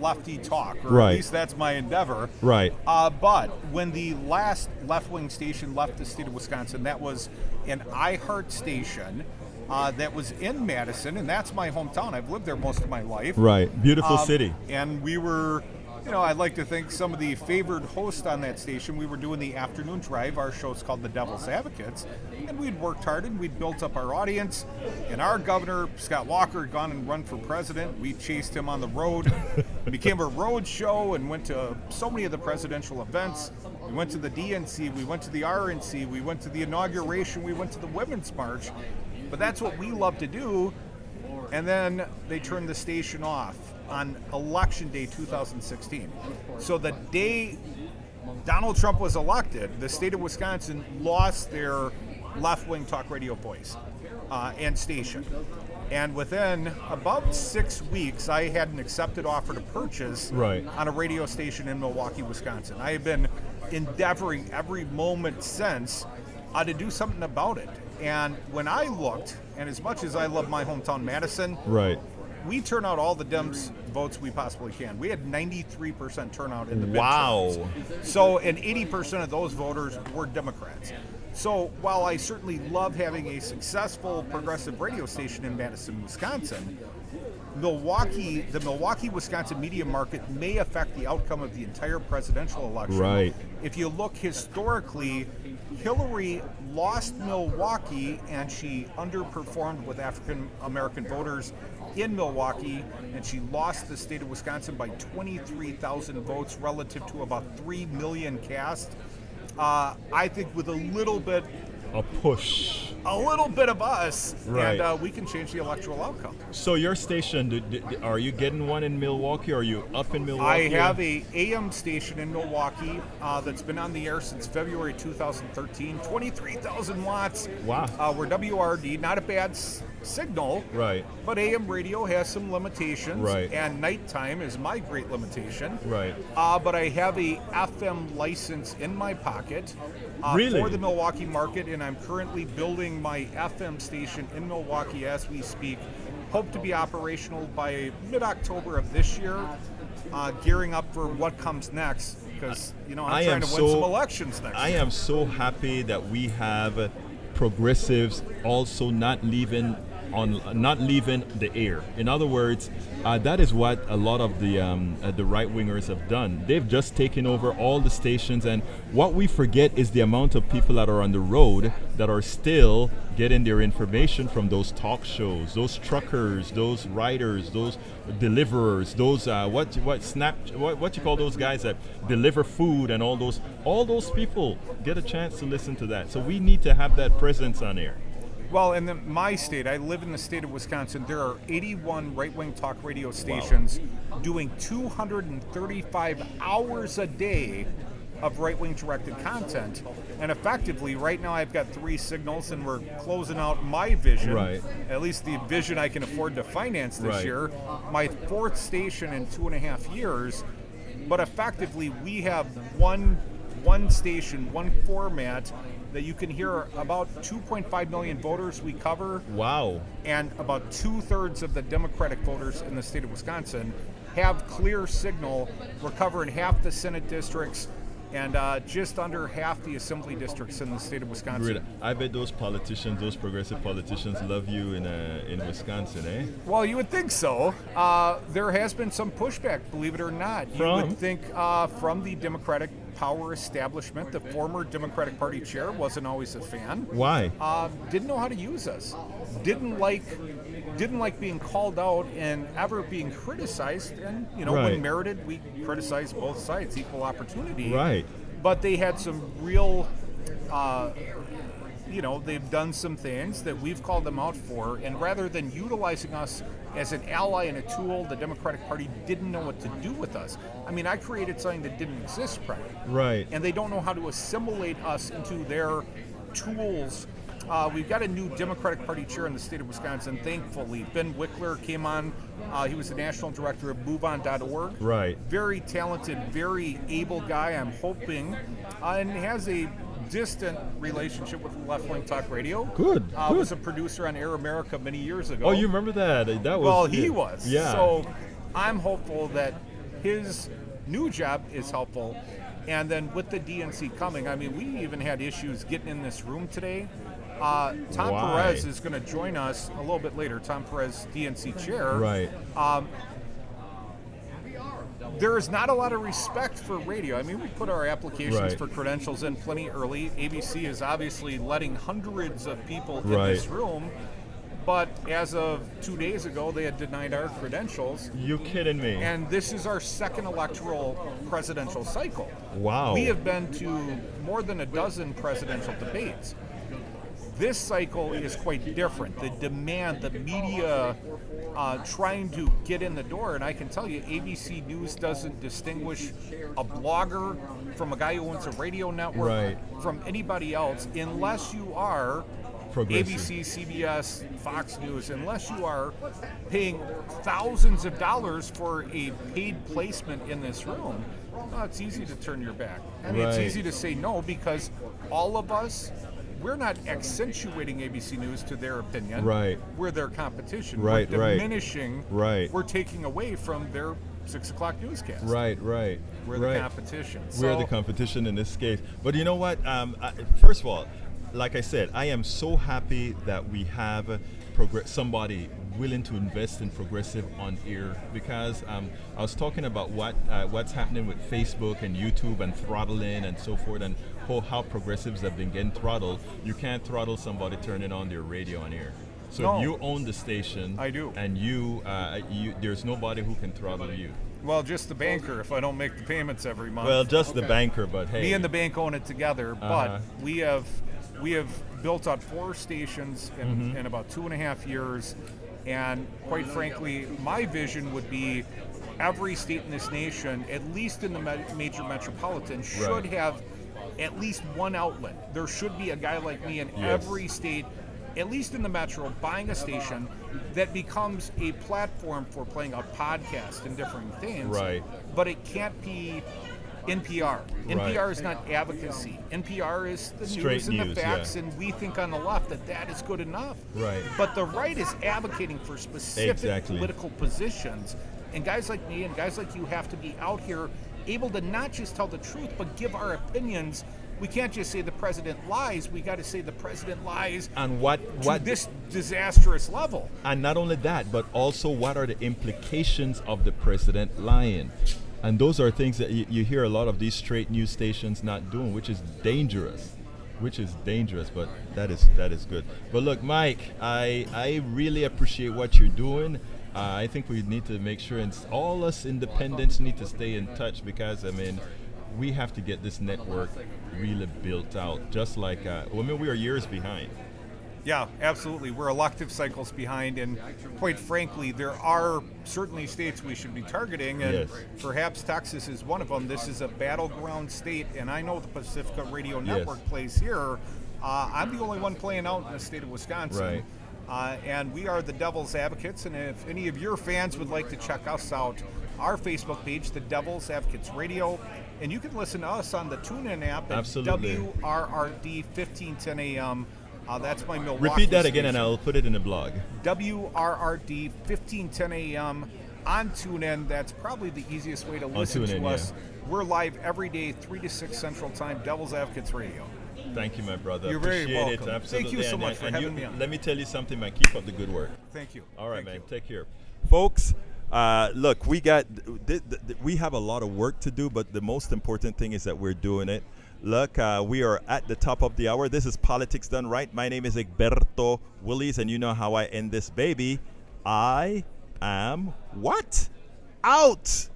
lefty talk, or right. At least that's my endeavor. Right. But when the last left-wing station left the state of Wisconsin, that was an iHeart station that was in Madison, and that's my hometown. I've lived there most of my life. Right. Beautiful city. And we were, I'd like to think some of the favored hosts on that station. We were doing the afternoon drive. Our show's called The Devil's Advocates. And we'd worked hard and we'd built up our audience. And our governor, Scott Walker, had gone and run for president. We chased him on the road. It became a road show and went to so many of the presidential events. We went to the DNC, we went to the RNC, we went to the inauguration, we went to the Women's March. But that's what we love to do. And then they turned the station off on Election Day 2016. So the day Donald Trump was elected, the state of Wisconsin lost their left-wing talk radio voice and station. And within about 6 weeks, I had an accepted offer to purchase on a radio station in Milwaukee, Wisconsin. I have been endeavoring every moment since to do something about it. And when I looked, and as much as I love my hometown, Madison, we turn out all the Dems votes we possibly can. We had 93% turnout in the midterms. So, and 80% of those voters were Democrats. So while I certainly love having a successful progressive radio station in Madison, Wisconsin, the Milwaukee, Wisconsin media market may affect the outcome of the entire presidential election. Right. If you look historically, Hillary lost Milwaukee, and she underperformed with African American voters in Milwaukee, and she lost the state of Wisconsin by 23,000 votes relative to about 3 million cast. I think with a little bit of us, Right. and we can change the electoral outcome. So your station, are you getting one in Milwaukee? Or are you up in Milwaukee? I have a AM station in Milwaukee that's been on the air since February 2013, 23,000 watts. Wow. We're WRD, not a bad signal. Right. But AM radio has some limitations. Right. And nighttime is my great limitation. Right. But I have a FM license in my pocket Really? for the Milwaukee market, and I'm currently building my FM station in Milwaukee as we speak. Hope to be operational by mid-October of this year, gearing up for what comes next, because I'm trying to win some elections next I year. am so happy that we have progressives also not leaving the air. In other words, that is what a lot of the right wingers have done. They've just taken over all the stations, and what we forget is the amount of people that are on the road that are still getting their information from those talk shows, those truckers, those riders, those deliverers, those what you call those guys that deliver food, and all those people get a chance to listen to that. So we need to have that presence on air. Well, in my state, I live in the state of Wisconsin, there are 81 right-wing talk radio stations doing 235 hours a day of right-wing directed content. And effectively, right now I've got 3 signals, and we're closing out my vision, Right. at least the vision I can afford to finance this Right. year, my 4th station in 2.5 years. But effectively, we have one station, one format that you can hear. About 2.5 million voters we cover. Wow. And about 2/3 of the Democratic voters in the state of Wisconsin have clear signal. We're covering half the Senate districts and just under half the assembly districts in the state of Wisconsin. Great. I bet those progressive politicians love you in Wisconsin, eh? Well, you would think so. There has been some pushback, believe it or not. You From? would think from the Democratic power establishment. The former Democratic Party chair wasn't always a fan. Why? Didn't know how to use us. Didn't like being called out and ever being criticized. And Right. when merited, we criticize both sides, equal opportunity. Right. But they had some real. They've done some things that we've called them out for, and rather than utilizing us as an ally and a tool, the Democratic Party didn't know what to do with us. I mean, I created something that didn't exist prior. Right. And they don't know how to assimilate us into their tools. We've got a new Democratic Party chair in the state of Wisconsin, thankfully. Ben Wickler came on. He was the national director of MoveOn.org. Right. Very talented, very able guy, I'm hoping, and has a distant relationship with left-wing talk radio. Good. Was a producer on Air America many years ago. Oh, you remember that? That was. Well, he was. Yeah. So I'm hopeful that his new job is helpful. And then with the DNC coming, I mean, we even had issues getting in this room today. Tom Why? Perez is going to join us a little bit later. Tom Perez, DNC chair. Right. There is not a lot of respect for radio. I mean, we put our applications Right. for credentials in plenty early. ABC is obviously letting hundreds of people in Right. this room. But as of 2 days ago, they had denied our credentials. You kidding me? And this is our second electoral presidential cycle. Wow. We have been to more than a dozen presidential debates. This cycle is quite different. The demand, the media trying to get in the door, and I can tell you, ABC News doesn't distinguish a blogger from a guy who owns a radio network Right. from anybody else, unless you are Progressive. ABC, CBS, Fox News, unless you are paying thousands of dollars for a paid placement in this room. It's easy to turn your back. I mean, it's Right. easy to say no, because all of us, we're not accentuating ABC News to their opinion. Right. We're their competition. Right, We're right. diminishing. Right. We're taking away from their 6 o'clock newscast. Right. We're the competition. We're So- the competition in this case. But you know what? First of all, like I said, I am so happy that we have somebody willing to invest in progressive on air, because I was talking about what's happening with Facebook and YouTube and throttling and so forth, and how progressives have been getting throttled. You can't throttle somebody turning on their radio on air. So No. you own the station. I do. And you there's nobody who can throttle you. Well, just the banker if I don't make the payments every month. Well, just the banker, but hey. Me and the bank own it together, Uh-huh. but we have built up 4 stations in about 2.5 years, and quite frankly, my vision would be every state in this nation, at least in the major metropolitan, should have at least one outlet. There should be a guy like me in every state, at least in the metro, buying a station that becomes a platform for playing a podcast and different things. Right. But it can't be NPR. NPR is not advocacy. NPR is the Straight news and the news, facts, yeah. and we think on the left that is good enough. Right. But the right is advocating for specific Exactly. political positions, and guys like me and guys like you have to be out here able to not just tell the truth, but give our opinions. We can't just say the president lies. We got to say the president lies And what to this disastrous level. And not only that, but also what are the implications of the president lying? And those are things that you hear a lot of these straight news stations not doing, which is dangerous. But that is good. But look, Mike, I really appreciate what you're doing. I think we need to make sure, and all us independents need to stay in touch, because I mean, we have to get this network really built out. Just like, we are years behind. Yeah, absolutely. We're elective cycles behind, and quite frankly, there are certainly states we should be targeting, and perhaps Texas is one of them. This is a battleground state, and I know the Pacifica Radio Network plays here. I'm the only one playing out in the state of Wisconsin. Right. And we are the Devil's Advocates, and if any of your fans would like to check us out, our Facebook page, the Devil's Advocates Radio, and you can listen to us on the TuneIn app at WRRD 1510 AM. That's my Milwaukee Repeat that again, station. and I'll put it in the blog. WRRD 1510 AM on TuneIn. That's probably the easiest way to listen to us. We're live every day, 3 to 6 Central Time, Devil's Advocates Radio. Thank you, my brother. You're very Appreciate welcome. it. Absolutely. Thank you so much for having me on. Let me tell you something, man. Keep up the good work. Thank you. All right, Thank man. you. Take care. Folks, look, we have a lot of work to do, but the most important thing is that we're doing it. Look, we are at the top of the hour. This is Politics Done Right. My name is Egberto Willies, and you know how I end this baby. I am what? Out!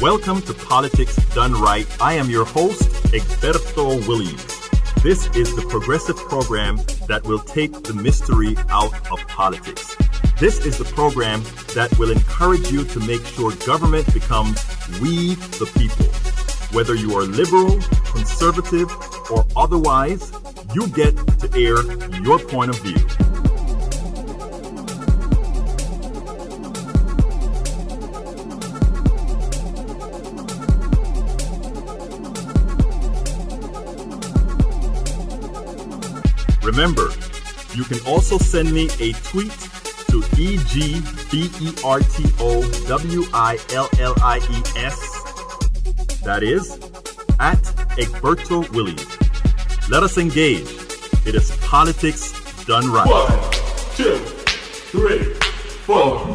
Welcome to Politics Done Right. I am your host, Egberto Willies. This is the progressive program that will take the mystery out of politics. This is the program that will encourage you to make sure government becomes we the people. Whether you are liberal, conservative, or otherwise, you get to air your point of view. Remember, you can also send me a tweet to EGBERTOWILLIES. That is, at Egberto Willies. Let us engage. It is Politics Done Right. 1, 2, 3, 4.